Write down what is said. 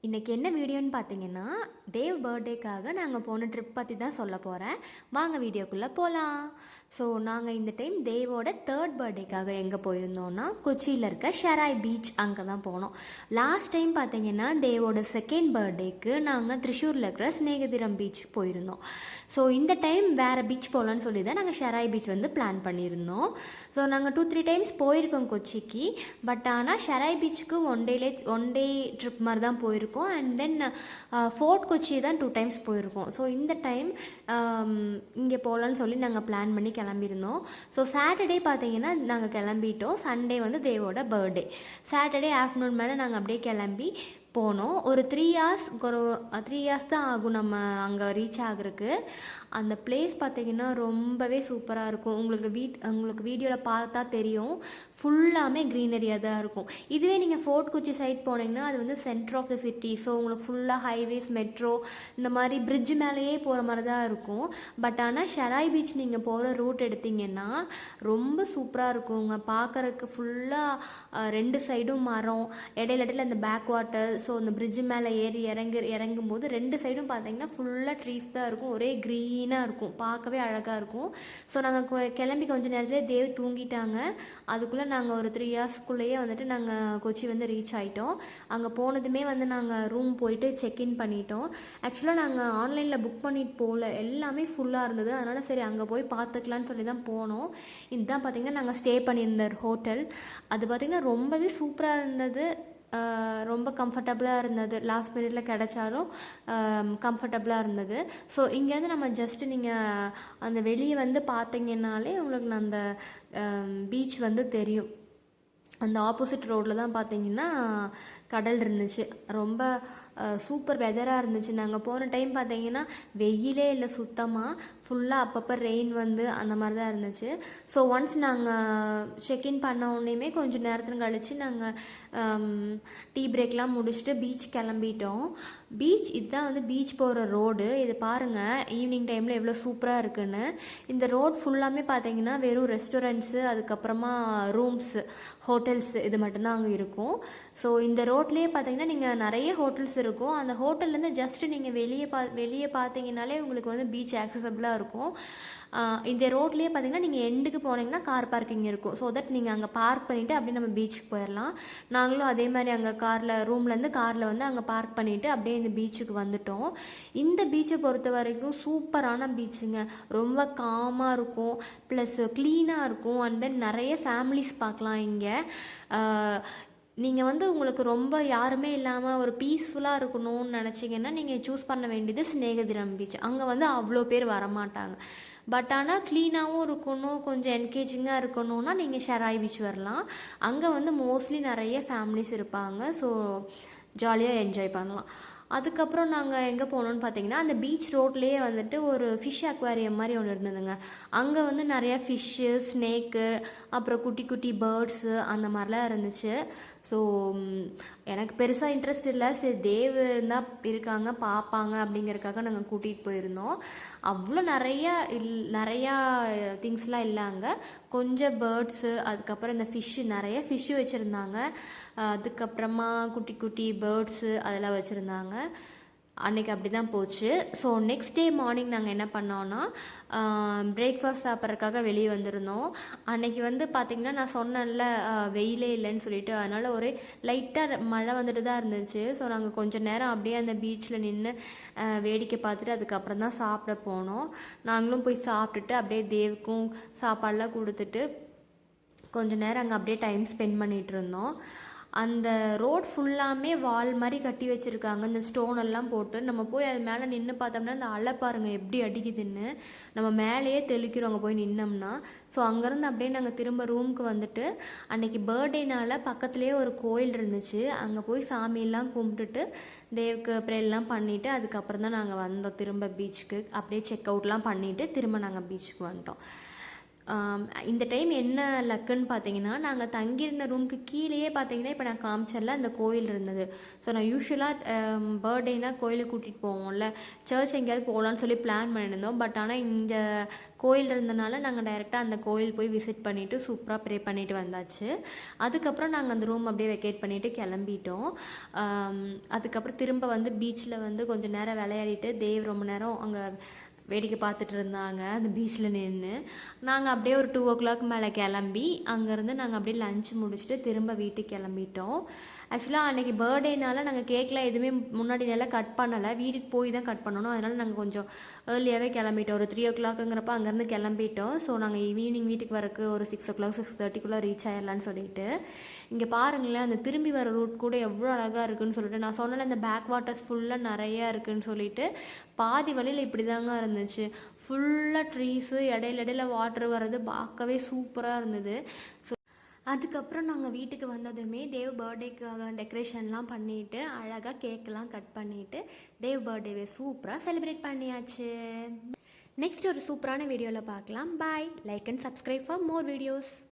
இன்றைக்கி என்ன வீடியோன்னு பார்த்தீங்கன்னா, தேவ் பர்த்டேக்காக நாங்கள் போன ட்ரிப் பற்றி தான் சொல்ல போகிறேன். வாங்க வீடியோக்குள்ளே போகலாம். ஸோ நாங்கள் இந்த டைம் தேவோட 3rd பர்த்டேக்காக எங்கே போயிருந்தோன்னா, கொச்சியில் இருக்க ஷெராய் பீச் அங்கே தான் போனோம். லாஸ்ட் டைம் பார்த்தீங்கன்னா தேவோட 2nd பர்த்டேக்கு நாங்கள் த்ரிஷூரில் இருக்கிற ஸ்நேகதிரம் பீச் போயிருந்தோம். ஸோ இந்த டைம் வேறு பீச் போகலான்னு சொல்லி தான் நாங்கள் ஷெராய் பீச் வந்து பிளான் பண்ணியிருந்தோம். ஸோ நாங்கள் 2-3 டைம்ஸ் போயிருக்கோம் கொச்சிக்கு. பட் ஆனால் ஷெராய் பீச்சுக்கு ஒன் டே ட்ரிப் மாதிரி தான் போயிருக்கோம். அண்ட் தென் ஃபோர்ட் கொச்சி தான் 2 டைம்ஸ் போயிருக்கோம். ஸோ இந்த டைம் இங்கே போகலான்னு சொல்லி நாங்கள் பிளான் பண்ணி கிளம்பியிருந்தோம். ஸோ சாட்டர்டே பார்த்தீங்கன்னா நாங்கள் கிளம்பிட்டோம். சண்டே வந்து தேவோட பர்த்டே. சாட்டர்டே ஆஃப்டர்நூன் மேலே நாங்கள் அப்படியே கிளம்பி போனோம். ஒரு 3 ஹார்ஸ் தான் ஆகும் நம்ம அங்கே ரீச் ஆகுறதுக்கு. அந்த பிளேஸ் பார்த்திங்கன்னா ரொம்பவே சூப்பராக இருக்கும். உங்களுக்கு வீடியோவில் பார்த்தா தெரியும், ஃபுல்லாமே க்ரீனரியாக தான் இருக்கும். இதுவே நீங்கள் ஃபோர்ட் கொச்சி சைட் போனீங்கன்னா அது வந்து centre of the city. So உங்களுக்கு ஃபுல்லாக ஹைவேஸ், மெட்ரோ இந்த மாதிரி பிரிட்ஜ் மேலேயே போகிற மாதிரி தான் இருக்கும். பட் ஆனால் ஷெராய் பீச் நீங்கள் போகிற ரூட் எடுத்திங்கன்னா ரொம்ப சூப்பராக இருக்குங்க. பார்க்குறதுக்கு ஃபுல்லாக 2 சைடும் மரம், இடையில அந்த பேக் வாட்டர். ஸோ அந்த பிரிட்ஜ் மேலே இறங்கும்போது 2 சைடும் பார்த்தீங்கன்னா ஃபுல்லாக ட்ரீஸ் தான் இருக்கும். ஒரே க்ரீனாக இருக்கும், பார்க்கவே அழகாக இருக்கும். ஸோ நாங்கள் கிளம்பி கொஞ்சம் நேரத்துலேயே தேவ் தூங்கிட்டாங்க. அதுக்குள்ளே நாங்கள் ஒரு 3 ஹார்ஸ்க்குள்ளேயே வந்துட்டு நாங்கள் கொச்சி வந்து ரீச் ஆகிட்டோம். அங்கே போனதுமே வந்து நாங்கள் ரூம் போயிட்டு செக்இன் பண்ணிட்டோம். ஆக்சுவலாக நாங்கள் ஆன்லைனில் புக் பண்ணிட்டு போகல, எல்லாமே ஃபுல்லாக இருந்தது. அதனால் சரி அங்கே போய் பார்த்துக்கலான்னு சொல்லி தான் போனோம். இதுதான் பார்த்திங்கன்னா நாங்கள் ஸ்டே பண்ணியிருந்த ஹோட்டல். அது பார்த்திங்கன்னா ரொம்பவே சூப்பராக இருந்தது. ரொம்ப கம்ஃபர்டபுளாக இருந்தது. லாஸ்ட் மினிட்ல கிடைச்சாலும் கம்ஃபர்டபுளாக இருந்தது. ஸோ இங்கேருந்து நம்ம ஜஸ்ட்டு நீங்கள் அந்த வெளியே வந்து பார்த்தீங்கன்னாலே உங்களுக்கு அந்த பீச் வந்து தெரியும். அந்த ஆப்போசிட் ரோட்டில் தான் பார்த்தீங்கன்னா கடல் இருந்துச்சு. ரொம்ப சூப்பர் வெதராக இருந்துச்சு. நாங்கள் போன டைம் பார்த்தீங்கன்னா வெயிலே இல்லை சுத்தமாக, ஃபுல்லாக அப்பப்போ ரெயின் வந்து அந்த மாதிரி தான் இருந்துச்சு. ஸோ ஒன்ஸ் நாங்கள் செக்இன் பண்ண உடனேயுமே கொஞ்சம் நேரத்தில் கழித்து நாங்கள் டீ பிரேக்லாம் முடிச்சுட்டு பீச் கிளம்பிட்டோம். இதுதான் வந்து பீச் போகிற ரோடு. இது பாருங்கள் ஈவினிங் டைமில் எவ்வளோ சூப்பராக இருக்குன்னு. இந்த ரோட் ஃபுல்லாமே பார்த்தீங்கன்னா வெறும் ரெஸ்டாரண்ட்ஸு, அதுக்கப்புறமா ரூம்ஸு, ஹோட்டல்ஸு இது மட்டும்தான் அங்கே இருக்கும். ஸோ இந்த ரோட்லேயே பார்த்தீங்கன்னா நீங்கள் நிறைய ஹோட்டல்ஸ் இருக்கும். அந்த ஹோட்டல்லேருந்து ஜஸ்ட்டு நீங்கள் வெளியே பார்த்தீங்கன்னாலே உங்களுக்கு வந்து பீச் ஆக்சசபிளாக இருக்கும். இந்த ரோட்லேயே பார்த்தீங்கன்னா நீங்கள் எண்டுக்கு போனீங்கன்னா கார் பார்க்கிங் இருக்கும். ஸோ தட் நீங்கள் அங்கே பார்க் பண்ணிவிட்டு அப்படியே நம்ம பீச்சுக்கு போயிடலாம். நாங்களும் அதே மாதிரி அங்கே ரூம்லேருந்து காரில் வந்து அங்கே பார்க் பண்ணிவிட்டு அப்படியே இந்த பீச்சுக்கு வந்துட்டோம். இந்த பீச்சை பொறுத்த வரைக்கும் சூப்பரான பீச்சுங்க. ரொம்ப காமாக இருக்கும், ப்ளஸ் க்ளீனாக இருக்கும். அண்ட் தென் நிறைய ஃபேமிலிஸ் பார்க்கலாம் இங்கே. நீங்கள் வந்து உங்களுக்கு ரொம்ப யாருமே இல்லாமல் ஒரு பீஸ்ஃபுல்லாக இருக்கணும்னு நினச்சிங்கன்னா நீங்கள் சூஸ் பண்ண வேண்டியது ஸ்நேகதிரம் பீச். அங்கே வந்து அவ்வளோ பேர் வரமாட்டாங்க. பட் ஆனால் க்ளீனாகவும் இருக்கணும், கொஞ்சம் என்கேஜிங்காக இருக்கணும்னா நீங்கள் ஷெராய் பீச் வரலாம். அங்கே வந்து மோஸ்ட்லி நிறைய ஃபேமிலிஸ் இருப்பாங்க. ஸோ ஜாலியாக என்ஜாய் பண்ணலாம். அதுக்கப்புறம் நாங்கள் எங்கே போனோம்னு பார்த்தீங்கன்னா அந்த பீச் ரோட்லேயே வந்துட்டு ஒரு ஃபிஷ் அக்வாரியம் மாதிரி ஒன்று இருந்ததுங்க. அங்கே வந்து நிறையா ஃபிஷ்ஷு, ஸ்னேக்கு, அப்புறம் குட்டி குட்டி பேர்ட்ஸு அந்த மாதிரிலாம் இருந்துச்சு. ஸோ எனக்கு பெருசாக இன்ட்ரெஸ்ட் இல்லை. சரி தேவ் இருந்தால் இருக்காங்க பார்ப்பாங்க அப்படிங்கிறதுக்காக நாங்கள் கூட்டிகிட்டு போயிருந்தோம். அவ்வளோ நிறையா திங்ஸ்லாம் இல்லை அங்கே. கொஞ்சம் பேர்ட்ஸு, அதுக்கப்புறம் இந்த நிறைய ஃபிஷ்ஷு வச்சுருந்தாங்க. அதுக்கப்புறமா குட்டி குட்டி பேர்ட்ஸு அதெல்லாம் வச்சுருந்தாங்க. அன்றைக்கி அப்படி தான் போச்சு. ஸோ நெக்ஸ்ட் டே மார்னிங் நாங்கள் என்ன பண்ணோன்னா பிரேக்ஃபாஸ்ட் சாப்பிட்றதுக்காக வெளியே வந்திருந்தோம். அன்றைக்கி வந்து பார்த்திங்கன்னா நான் சொன்னேன்ல வெயிலே இல்லைன்னு சொல்லிட்டு, அதனால் ஒரே லைட்டாக மழை வந்துட்டு தான் இருந்துச்சு. ஸோ நாங்கள் கொஞ்சம் நேரம் அப்படியே அந்த பீச்சில் நின்று வேடிக்கை பார்த்துட்டு அதுக்கப்புறம் தான் சாப்பிட போனோம். நாங்களும் போய் சாப்பிட்டுட்டு அப்படியே தேவுக்கும் சாப்பாடெலாம் கொடுத்துட்டு கொஞ்சம் நேரம் அங்கே அப்படியே டைம் ஸ்பெண்ட் பண்ணிகிட்டு இருந்தோம். அந்த ரோட் ஃபுல்லாமே வால் மாதிரி கட்டி வச்சுருக்காங்க, இந்த ஸ்டோனெல்லாம் போட்டு. நம்ம போய் அது மேலே நின்று பார்த்தோம்னா அந்த அலை பாருங்கள் எப்படி அடிக்குதுன்னு. நம்ம மேலேயே தெளிக்கிறோம் அங்கே போய் நின்னோம்னா. ஸோ அங்கேருந்து அப்படியே நாங்கள் திரும்ப ரூமுக்கு வந்துட்டு, அன்றைக்கி பர்த்டேனால் பக்கத்துலேயே ஒரு கோயில் இருந்துச்சு. அங்கே போய் சாமியெல்லாம் கும்பிட்டுட்டு தேவுக்கு ப்ரேயர்லாம் பண்ணிவிட்டு அதுக்கப்புறம் தான் நாங்கள் வந்தோம் திரும்ப பீச்சுக்கு. அப்படியே செக் அவுட்லாம் பண்ணிவிட்டு திரும்ப நாங்கள் பீச்சுக்கு வந்துட்டோம். இந்த டைம் என்ன லக்குன்னு பார்த்தீங்கன்னா நாங்கள் தங்கியிருந்த ரூமுக்கு கீழேயே பார்த்தீங்கன்னா இப்போ நான் காமிச்சரில் அந்த கோயில் இருந்தது. ஸோ நான் யூஸ்வலாக பர்த்டேனா கோயிலுக்கு கூட்டிகிட்டு போவோம்ல, சர்ச் எங்கேயாவது போகலான்னு சொல்லி பிளான் பண்ணியிருந்தோம். பட் ஆனால் இந்த கோயில் இருந்தனால நாங்கள் டைரெக்டாக அந்த கோயில் போய் விசிட் பண்ணிவிட்டு சூப்பராக ப்ரே பண்ணிவிட்டு வந்தாச்சு. அதுக்கப்புறம் நாங்கள் அந்த ரூம் அப்படியே வெக்கேட் பண்ணிவிட்டு கிளம்பிட்டோம். அதுக்கப்புறம் திரும்ப வந்து பீச்சில் வந்து கொஞ்சம் நேரம் விளையாடிட்டு தேவ் ரொம்ப நேரம் அங்கே வேடிக்கை பார்த்துட்டு இருந்தாங்க அந்த பீச்சில் நின்று. நாங்கள் அப்படியே ஒரு 2 o'clock மேலே கிளம்பி அங்கேருந்து நாங்கள் அப்படியே லஞ்ச் முடிச்சுட்டு திரும்ப வீட்டுக்கு கிளம்பிட்டோம். ஆக்சுவலாக அன்றைக்கி பர்த்டேனால நாங்கள் கேக்கில் எதுவுமே முன்னாடி நல்லா கட் பண்ணலை, வீட்டுக்கு போய் தான் கட் பண்ணணும். அதனால் நாங்கள் கொஞ்சம் ஏர்லியாகவே கிளம்பிட்டோம். ஒரு 3 o'clockங்கிறப்ப அங்கேருந்து கிளம்பிட்டோம். ஸோ நாங்கள் ஈவினிங் வீட்டுக்கு வரக்கு ஒரு 6 o'clock 6:30க்குள்ளே ரீச் ஆயிடலான்னு சொல்லிட்டு. இங்கே பாருங்களேன், அந்த திரும்பி வர ரூட் கூட எவ்வளோ அழகாக இருக்குதுன்னு சொல்லிட்டு, நான் சொன்னல இந்த பேக் வாட்டர்ஸ் ஃபுல்லாக நிறையா இருக்குதுன்னு சொல்லிட்டு பாதி வழியில் இப்படி தாங்க இருந்துச்சு. ஃபுல்லாக ட்ரீஸு, இடையில வாட்டர் வர்றது பார்க்கவே சூப்பராக இருந்தது. ஸோ அதுக்கப்புறம் நாங்கள் வீட்டுக்கு வந்ததுமே தேவ் பர்த்டேக்காக டெக்கரேஷன்லாம் பண்ணிவிட்டு அழகாக கேக்கெலாம் கட் பண்ணிவிட்டு தேவ் பர்த்டேவை சூப்பராக செலிப்ரேட் பண்ணியாச்சு. நெக்ஸ்ட் ஒரு சூப்பரான வீடியோவில் பார்க்கலாம். Bye. Like and subscribe for more videos.